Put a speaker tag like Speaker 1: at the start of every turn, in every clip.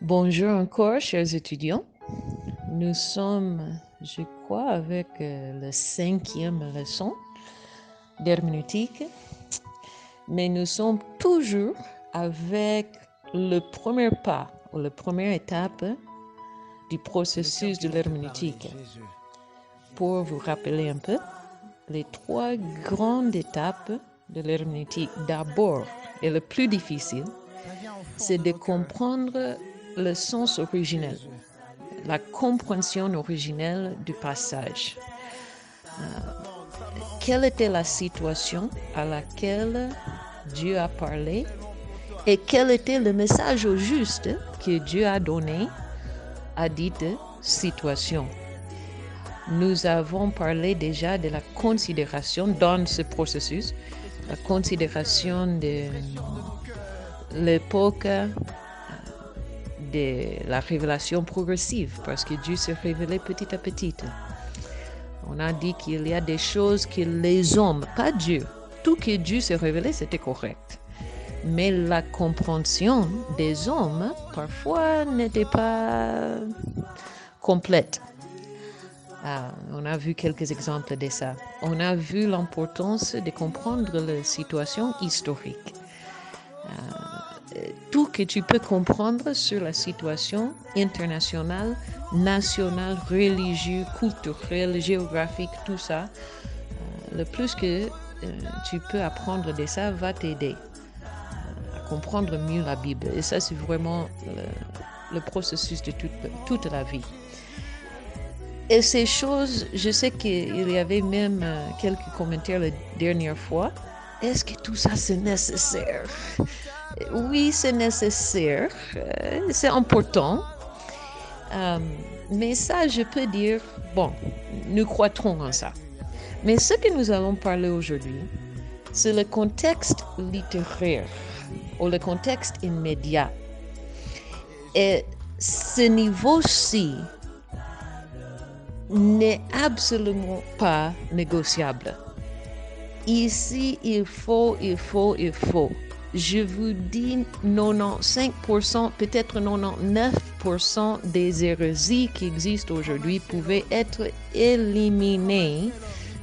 Speaker 1: Bonjour encore, chers étudiants. Nous sommes, je crois, avec la cinquième leçon d'herméneutique, mais nous sommes toujours avec le premier pas ou la première étape du processus de l'herméneutique. Pour vous rappeler un peu, les trois grandes étapes de l'herméneutique, d'abord, et le plus difficile, c'est de comprendre le sens originel, la compréhension originelle du passage. Quelle était la situation à laquelle Dieu a parlé et quel était le message au juste que Dieu a donné à dite situation. Nous avons parlé déjà de la considération dans ce processus, la considération de l'époque de la révélation progressive, parce que Dieu s'est révélé petit à petit. On a dit qu'il y a des choses que les hommes, pas Dieu, tout que Dieu s'est révélé, c'était correct. Mais la compréhension des hommes, parfois, n'était pas complète. On a vu quelques exemples de ça. On a vu l'importance de comprendre la situation historique. Tout que tu peux comprendre sur la situation internationale, nationale, religieuse, culturelle, géographique, tout ça, le plus que tu peux apprendre de ça va t'aider à comprendre mieux la Bible. Et ça, c'est vraiment le processus de toute la vie. Et ces choses, je sais qu'il y avait même quelques commentaires la dernière fois. Est-ce que tout ça, c'est nécessaire? Oui, c'est nécessaire, c'est important. Mais ça, je peux dire, bon, nous croîtrons en ça. Mais ce que nous allons parler aujourd'hui, c'est le contexte littéraire ou le contexte immédiat. Et ce niveau-ci n'est absolument pas négociable. Ici, il faut. Je vous dis 95%, peut-être 99% des hérésies qui existent aujourd'hui pouvaient être éliminées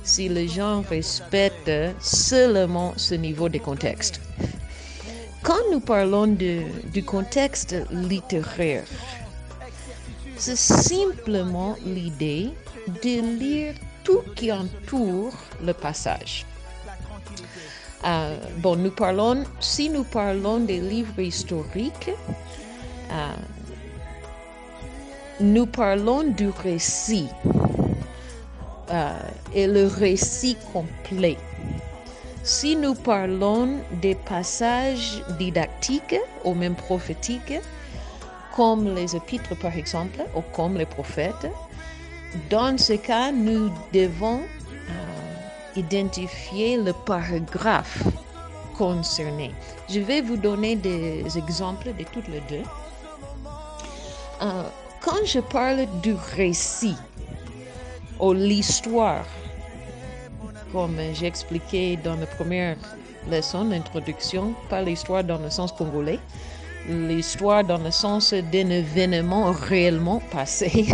Speaker 1: si les gens respectent seulement ce niveau de contexte. Quand nous parlons du contexte littéraire, c'est simplement l'idée de lire tout qui entoure le passage. Si nous parlons des livres historiques, nous parlons du récit et le récit complet. Si nous parlons des passages didactiques ou même prophétiques, comme les épîtres par exemple, ou comme les prophètes, dans ce cas, nous devons identifier le paragraphe concerné. Je vais vous donner des exemples de toutes les deux. Quand je parle du récit ou l'histoire, comme j'ai expliqué dans la première leçon d'introduction, pas l'histoire dans le sens congolais, l'histoire dans le sens d'un événement réellement passé.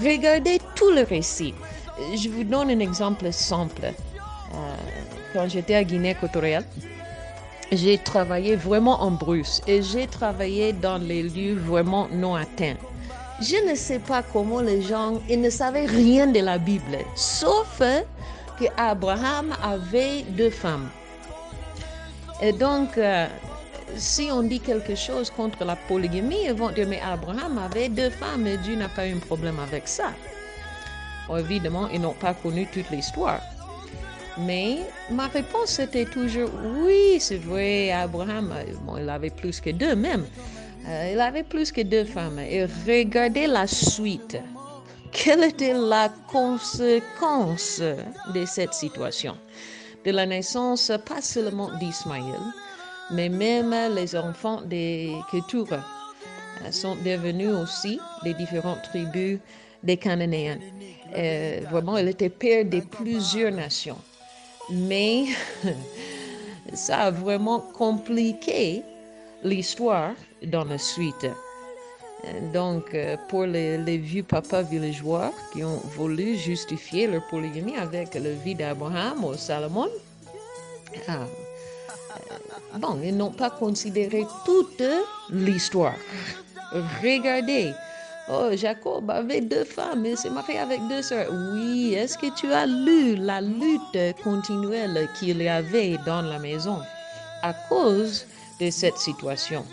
Speaker 1: Regardez tout le récit. Je vous donne un exemple simple. Quand j'étais à Guinée-Équatoriale, j'ai travaillé vraiment en brousse et j'ai travaillé dans les lieux vraiment non atteints. Je ne sais pas comment les gens, ils ne savaient rien de la Bible, sauf que Abraham avait 2 femmes. Et donc, si on dit quelque chose contre la polygamie, ils vont dire, mais Abraham avait 2 femmes et Dieu n'a pas eu un problème avec ça. Bon, évidemment, ils n'ont pas connu toute l'histoire. Mais ma réponse était toujours, oui, c'est vrai, Abraham, il avait plus que 2 même. Il avait plus que 2 femmes. Et regardez la suite. Quelle était la conséquence de cette situation? De la naissance, pas seulement d'Ismaël, mais même les enfants des Ketura sont devenus aussi des différentes tribus des Cananéens. Vraiment, il était père de plusieurs nations. Mais ça a vraiment compliqué l'histoire dans la suite. Donc, pour les vieux papas villageois qui ont voulu justifier leur polygamie avec le vie d'Abraham ou Salomon, ah, bon, ils n'ont pas considéré toute l'histoire. Regardez, oh, Jacob avait 2 femmes et s'est marié avec 2 sœurs. Oui, est-ce que tu as lu la lutte continuelle qu'il y avait dans la maison à cause de cette situation?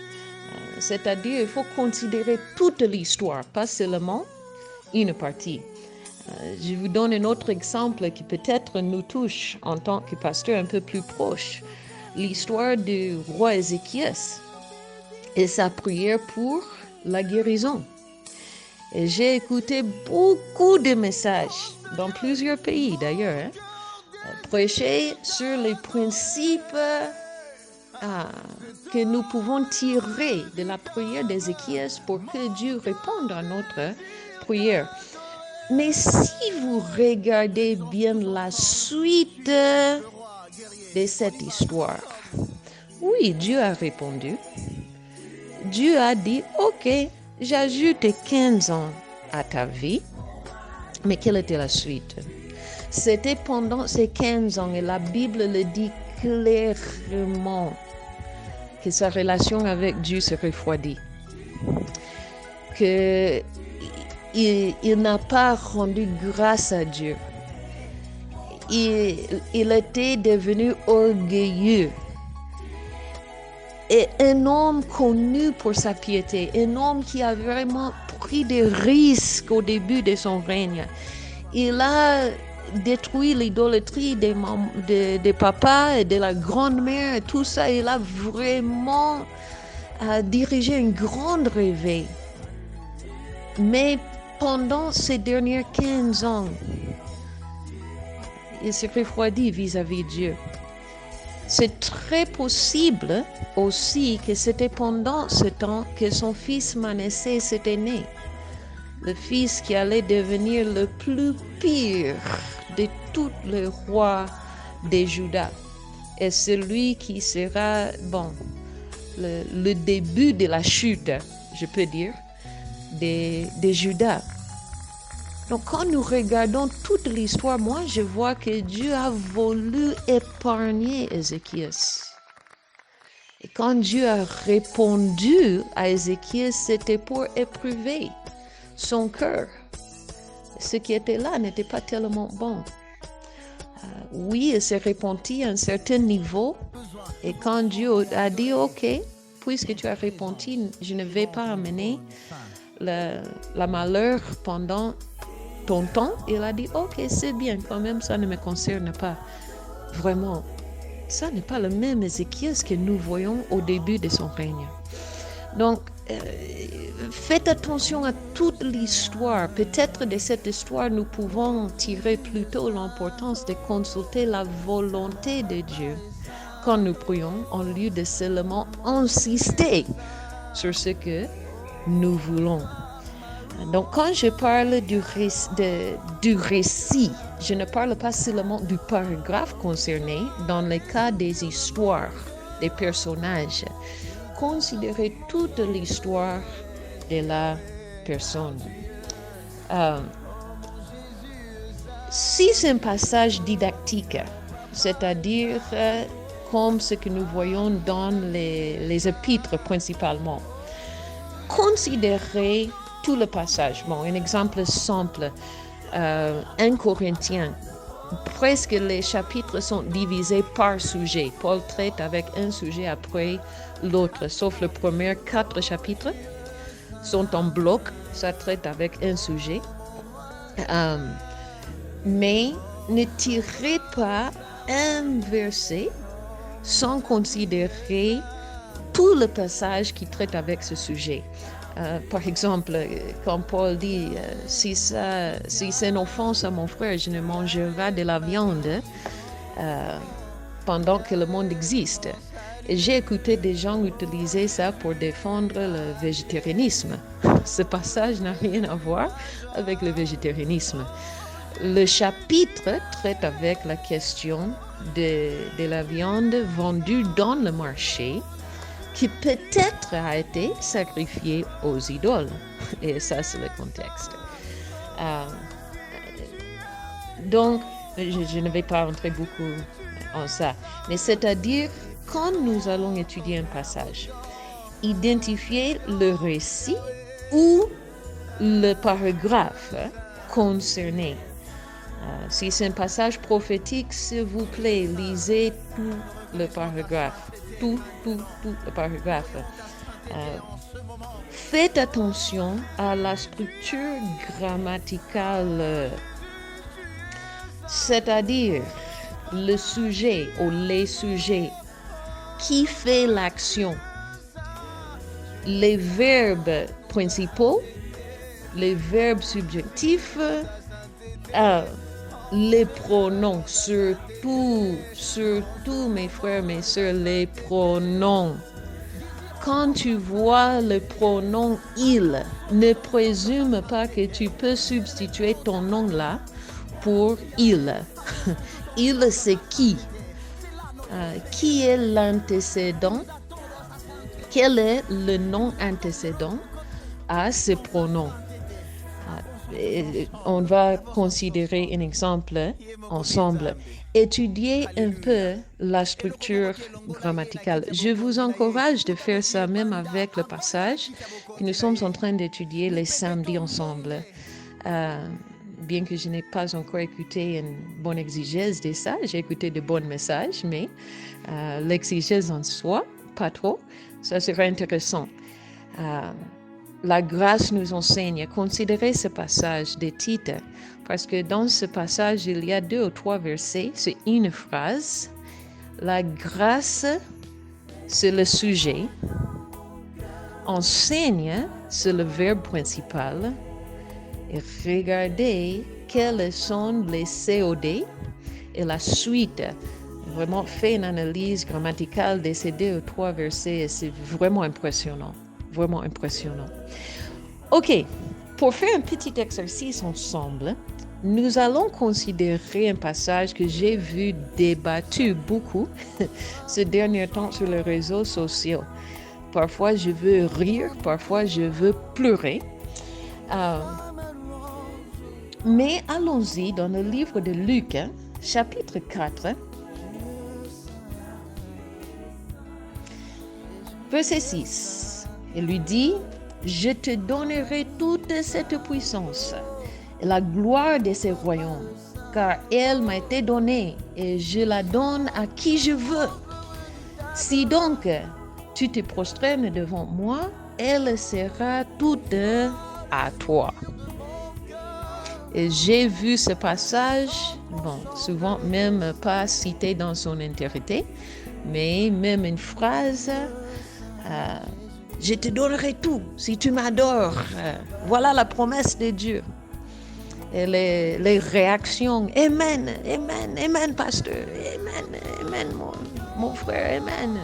Speaker 1: C'est-à-dire, il faut considérer toute l'histoire, pas seulement une partie. Je vous donne un autre exemple qui peut-être nous touche en tant que pasteur un peu plus proche. L'histoire du roi Ézéchias et sa prière pour la guérison. Et j'ai écouté beaucoup de messages dans plusieurs pays d'ailleurs, prêcher sur les principes que nous pouvons tirer de la prière d'Ézéchias pour que Dieu réponde à notre prière. Mais si vous regardez bien la suite de cette histoire, oui, Dieu a répondu. Dieu a dit, ok, j'ajoute 15 ans à ta vie. Mais quelle était la suite? C'était pendant ces 15 ans, et la Bible le dit clairement, que sa relation avec Dieu se refroidit. qu'il n'a pas rendu grâce à Dieu. Il était devenu orgueilleux. Et un homme connu pour sa piété, un homme qui a vraiment pris des risques au début de son règne. Il a détruit l'idolâtrie des papas et de la grand-mère, et tout ça. Il a vraiment dirigé une grande réveil. Mais pendant ces derniers 15 ans, il s'est refroidi vis-à-vis de Dieu. C'est très possible aussi que c'était pendant ce temps que son fils Manassé s'était né. Le fils qui allait devenir le plus pire de tous les rois de Juda. Et celui qui sera, le début de la chute, je peux dire, de Juda. Donc, quand nous regardons toute l'histoire, moi, je vois que Dieu a voulu épargner Ézéchias. Et quand Dieu a répondu à Ézéchias, c'était pour éprouver son cœur. Ce qui était là n'était pas tellement bon. Oui, il s'est repenti à un certain niveau. Et quand Dieu a dit, OK, puisque tu as repenti, je ne vais pas amener la malheur pendant ton temps, il a dit, OK, c'est bien, quand même, ça ne me concerne pas. Vraiment, ça n'est pas le même Ézéchias que nous voyons au début de son règne. Donc, faites attention à toute l'histoire. Peut-être de cette histoire, nous pouvons tirer plutôt l'importance de consulter la volonté de Dieu quand nous prions, en lieu de seulement insister sur ce que nous voulons. Donc, quand je parle du récit, je ne parle pas seulement du paragraphe concerné. Dans le cas des histoires, des personnages, considérez toute l'histoire de la personne. Si c'est un passage didactique, c'est-à-dire comme ce que nous voyons dans les épîtres principalement, considérez tout le passage. Bon, un exemple simple, 1 Corinthiens, presque les chapitres sont divisés par sujet. Paul traite avec un sujet après l'autre, sauf les premiers 4 chapitres sont en bloc, ça traite avec un sujet. Mais ne tirez pas un verset sans considérer tout le passage qui traite avec ce sujet. Par exemple, quand Paul dit si c'est une offense à mon frère, je ne mangerai pas de la viande pendant que le monde existe. Et j'ai écouté des gens utiliser ça pour défendre le végétarianisme. Ce passage n'a rien à voir avec le végétarianisme. Le chapitre traite avec la question de la viande vendue dans le marché qui peut-être a été sacrifié aux idoles. Et ça, c'est le contexte. Donc, je ne vais pas entrer beaucoup en ça. Mais c'est-à-dire, quand nous allons étudier un passage, identifier le récit ou le paragraphe concerné. Si c'est un passage prophétique, s'il vous plaît, lisez tout le paragraphe. Tout le paragraphe. Faites attention à la structure grammaticale, c'est-à-dire le sujet ou les sujets, qui fait l'action, les verbes principaux, les verbes subjonctifs, les pronoms, surtout mes frères, mes sœurs, les pronoms. Quand tu vois le pronom il, ne présume pas que tu peux substituer ton nom là pour il. Il, c'est qui? Qui est l'antécédent? Quel est le nom antécédent à ce pronom? On va considérer un exemple ensemble. Étudier un peu la structure grammaticale. Je vous encourage de faire ça même avec le passage que nous sommes en train d'étudier les samedis ensemble. Bien que je n'ai pas encore écouté une bonne exégèse de ça, j'ai écouté de bons messages, mais l'exégèse en soi, pas trop. Ça serait intéressant. La grâce nous enseigne à considérer ce passage de Tite, parce que dans ce passage, il y a 2 ou 3 versets, c'est une phrase. La grâce, c'est le sujet. Enseigne, c'est le verbe principal. Et regardez quels sont les COD et la suite. Vraiment fait une analyse grammaticale de ces 2 ou 3 versets et c'est vraiment impressionnant. Vraiment impressionnant. OK, pour faire un petit exercice ensemble, nous allons considérer un passage que j'ai vu débattu beaucoup ces derniers temps sur les réseaux sociaux. Parfois, je veux rire, parfois, je veux pleurer. Mais allons-y dans le livre de Luc, chapitre 4, verset 6. Il lui dit, « Je te donnerai toute cette puissance et la gloire de ces royaumes, car elle m'a été donnée et je la donne à qui je veux. Si donc tu te prosternes devant moi, elle sera toute à toi. » Et j'ai vu ce passage, souvent même pas cité dans son entièreté, mais même une phrase, je te donnerai tout si tu m'adores. Voilà la promesse de Dieu. Et les réactions, Amen, Amen, Amen, pasteur, Amen, Amen, mon frère, Amen.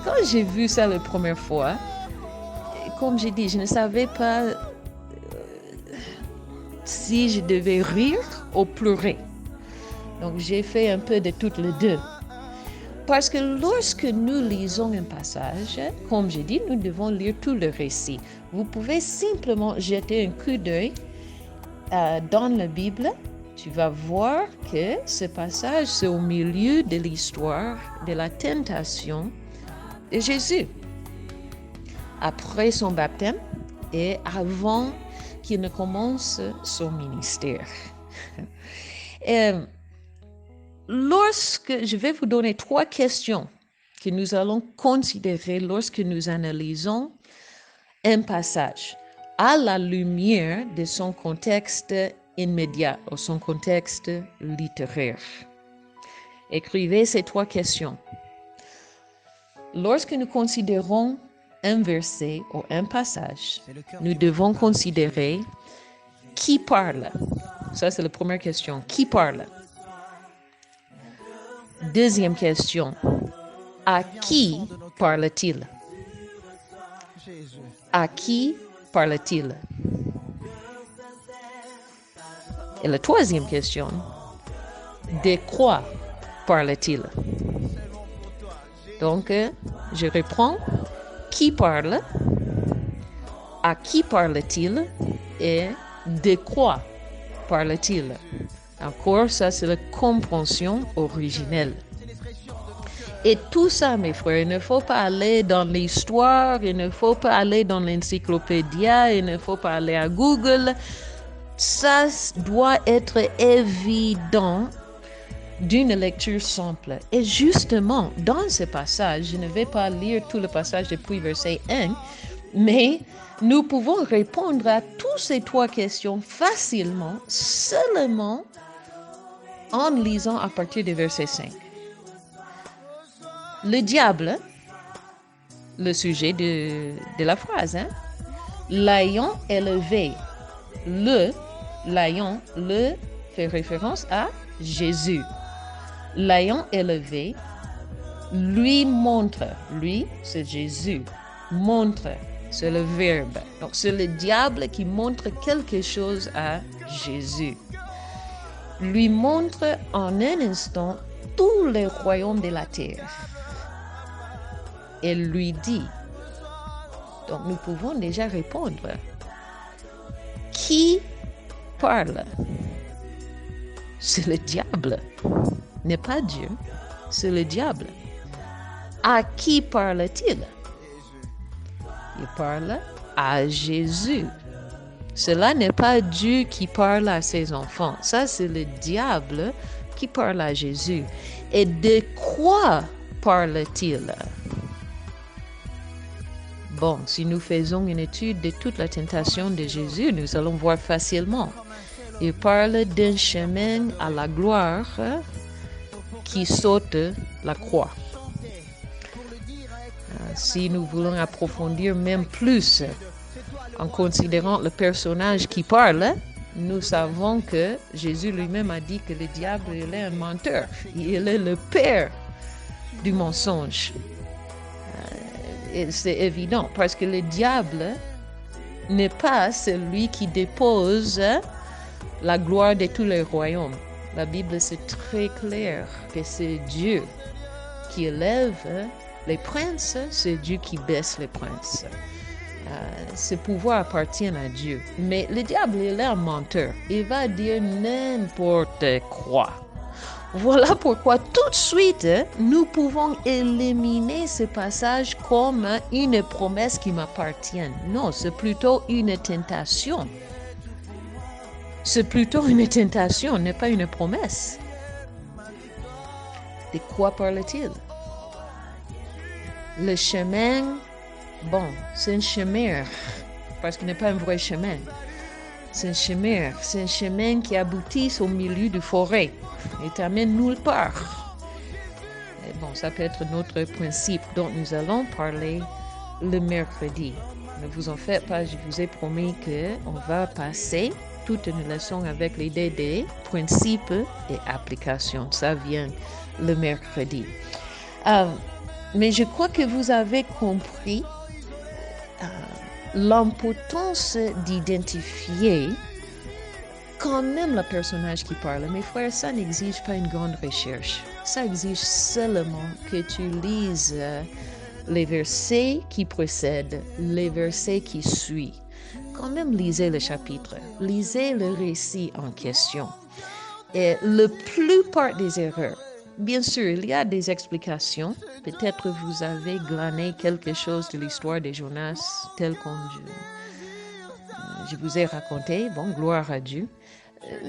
Speaker 1: Quand j'ai vu ça la première fois, comme j'ai dit, je ne savais pas si je devais rire ou pleurer. Donc j'ai fait un peu de toutes les deux. Parce que lorsque nous lisons un passage, comme j'ai dit, nous devons lire tout le récit. Vous pouvez simplement jeter un coup d'œil dans la Bible. Tu vas voir que ce passage, c'est au milieu de l'histoire de la tentation de Jésus. Après son baptême et avant qu'il ne commence son ministère. Lorsque je vais vous donner 3 questions que nous allons considérer lorsque nous analysons un passage à la lumière de son contexte immédiat ou son contexte littéraire. Écrivez ces 3 questions. Lorsque nous considérons un verset ou un passage, nous devons considérer qui parle. Ça, c'est la première question. Qui parle? Deuxième question, à qui parle-t-il? À qui parle-t-il? Et la troisième question, de quoi parle-t-il? Donc, je reprends. Qui parle? À qui parle-t-il? Et de quoi parle-t-il? Encore, ça, c'est la compréhension originelle. Et tout ça, mes frères, il ne faut pas aller dans l'histoire, il ne faut pas aller dans l'encyclopédie, il ne faut pas aller à Google. Ça doit être évident d'une lecture simple. Et justement, dans ce passage, je ne vais pas lire tout le passage depuis verset 1, mais nous pouvons répondre à toutes ces trois questions facilement, seulement en lisant à partir du verset 5. Le diable, le sujet de la phrase, l'ayant élevé. L'ayant, le fait référence à Jésus. L'ayant élevé, lui montre. Lui, c'est Jésus. Montre, c'est le verbe. Donc, c'est le diable qui montre quelque chose à Jésus. Lui montre en un instant tous les royaumes de la terre. Elle lui dit. Donc, nous pouvons déjà répondre. Qui parle? C'est le diable, n'est pas Dieu, c'est le diable. À qui parle-t-il? Il parle à Jésus. Cela n'est pas Dieu qui parle à ses enfants. Ça, c'est le diable qui parle à Jésus. Et de quoi parle-t-il? Bon, si nous faisons une étude de toute la tentation de Jésus, nous allons voir facilement. Il parle d'un chemin à la gloire qui saute la croix. Si nous voulons approfondir même plus en considérant le personnage qui parle, nous savons que Jésus lui-même a dit que le diable il est un menteur. Il est le père du mensonge. Et c'est évident parce que le diable n'est pas celui qui dépose la gloire de tous les royaumes. La Bible, c'est très clair que c'est Dieu qui élève les princes, c'est Dieu qui baisse les princes. Ce pouvoir appartient à Dieu. Mais le diable, il est un menteur. Il va dire n'importe quoi. Voilà pourquoi tout de suite, nous pouvons éliminer ce passage comme une promesse qui m'appartient. Non, c'est plutôt une tentation. C'est plutôt une tentation, n'est pas une promesse. De quoi parle-t-il? Le chemin, bon, c'est un chemin, parce qu'il n'est pas un vrai chemin. C'est un chemin qui aboutit au milieu de forêt et t'amène nulle part. Et bon, ça peut être notre principe dont nous allons parler le mercredi. Ne vous en faites pas, je vous ai promis qu'on va passer toute une leçon avec l'idée des principes et applications. Ça vient le mercredi. Mais je crois que vous avez compris l'importance d'identifier quand même le personnage qui parle. Mes frères, ça n'exige pas une grande recherche. Ça exige seulement que tu lises les versets qui précèdent, les versets qui suivent. Quand même, lisez le chapitre, lisez le récit en question. Et la plupart des erreurs, bien sûr, il y a des explications. Peut-être vous avez glané quelque chose de l'histoire de Jonas, tel comme je vous ai raconté. Bon, gloire à Dieu.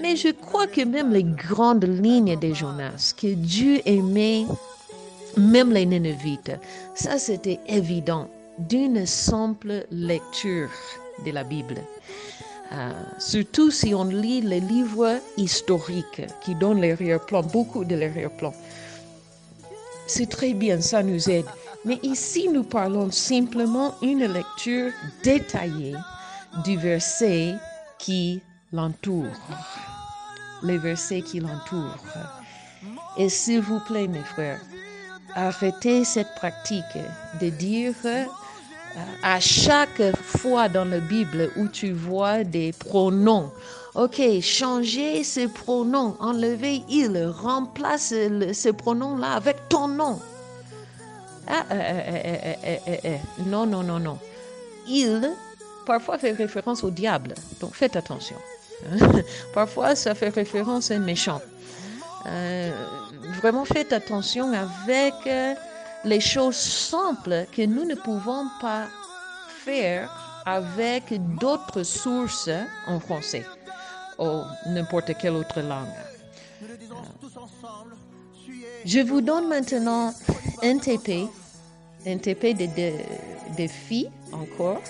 Speaker 1: Mais je crois que même les grandes lignes de Jonas, que Dieu aimait même les Nénévites, ça c'était évident d'une simple lecture de la Bible. Surtout si on lit les livres historiques qui donnent l'arrière-plan, beaucoup de l'arrière-plan. C'est très bien, ça nous aide. Mais ici, nous parlons simplement une lecture détaillée du verset qui l'entoure. Les versets qui l'entourent. Et s'il vous plaît, mes frères, arrêtez cette pratique de dire à chaque fois dans la Bible où tu vois des pronoms OK, changer ce pronom, enlever il, remplace ce pronom-là avec ton nom. Ah, non, non, non, non. Il, parfois, fait référence au diable. Donc, faites attention. Parfois, ça fait référence à un méchant. Vraiment, faites attention avec les choses simples que nous ne pouvons pas faire avec d'autres sources en français ou n'importe quelle autre langue. Je vous donne maintenant un TP de filles encore.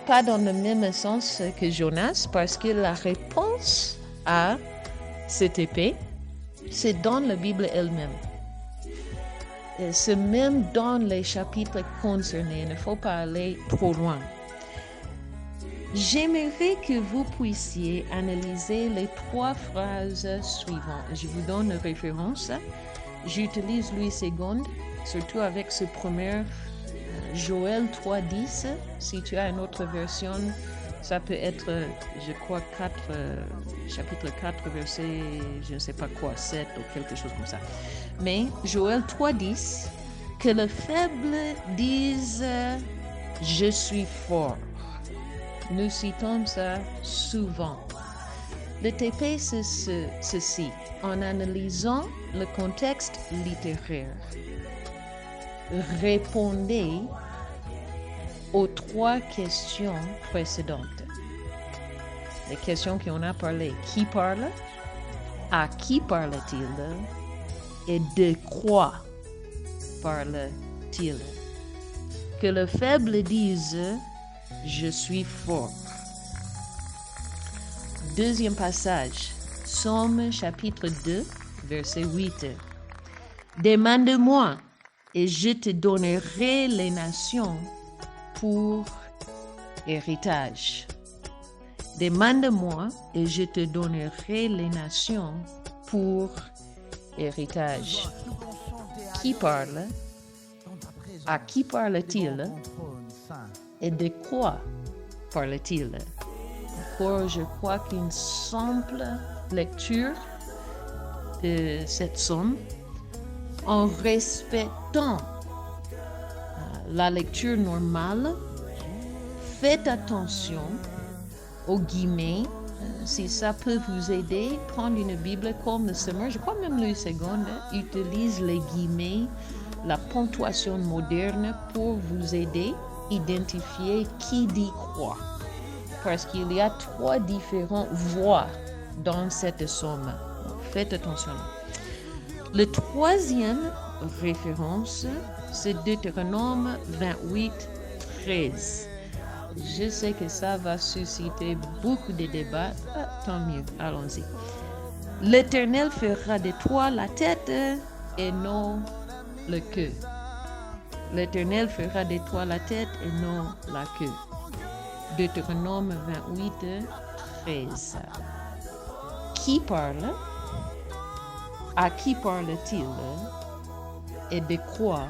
Speaker 1: Pas dans le même sens que Jonas, parce que la réponse à ce TP, c'est dans la Bible elle-même. C'est même dans les chapitres concernés. Il ne faut pas aller trop loin. J'aimerais que vous puissiez analyser les 3 phrases suivantes. Je vous donne une référence. J'utilise Louis II, surtout avec ce premier Joël 3.10. Si tu as une autre version, ça peut être, je crois, chapitre 4, verset, je ne sais pas quoi, 7 ou quelque chose comme ça. Mais Joël 3.10, que le faible dise « Je suis fort ». Nous citons ça souvent. Le TP, c'est ceci. En analysant le contexte littéraire, répondez aux 3 questions précédentes. Les questions qu'on a parlé. Qui parle? À qui parle-t-il? Et de quoi parle-t-il? Que le faible dise « Je suis fort ». Deuxième passage, Psaume chapitre 2, verset 8. Demande-moi et je te donnerai les nations pour héritage. Demande-moi et je te donnerai les nations pour héritage. Qui parle? À qui parle-t-il? Et de quoi parle-t-il? Encore, je crois qu'une simple lecture de cette somme, en respectant la lecture normale, faites attention aux guillemets. Si ça peut vous aider, prendre une Bible comme le Semeur, je crois même Louis II utilise les guillemets, la ponctuation moderne pour vous aider à identifier qui dit quoi. Parce qu'il y a 3 différentes voix dans cette somme. Faites attention. Le 3e référence, c'est Deutéronome 28, 13. Je sais que ça va susciter beaucoup de débats. Tant mieux, allons-y. L'Éternel fera de toi la tête et non le queue. L'Éternel fera de toi la tête et non la queue. Deutéronome 28, 13. Qui parle? À qui parle-t-il? Et de quoi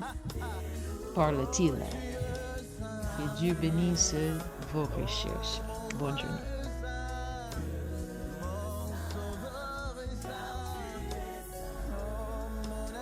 Speaker 1: parle-t-il? Que Dieu bénisse vos recherches. Bonne journée.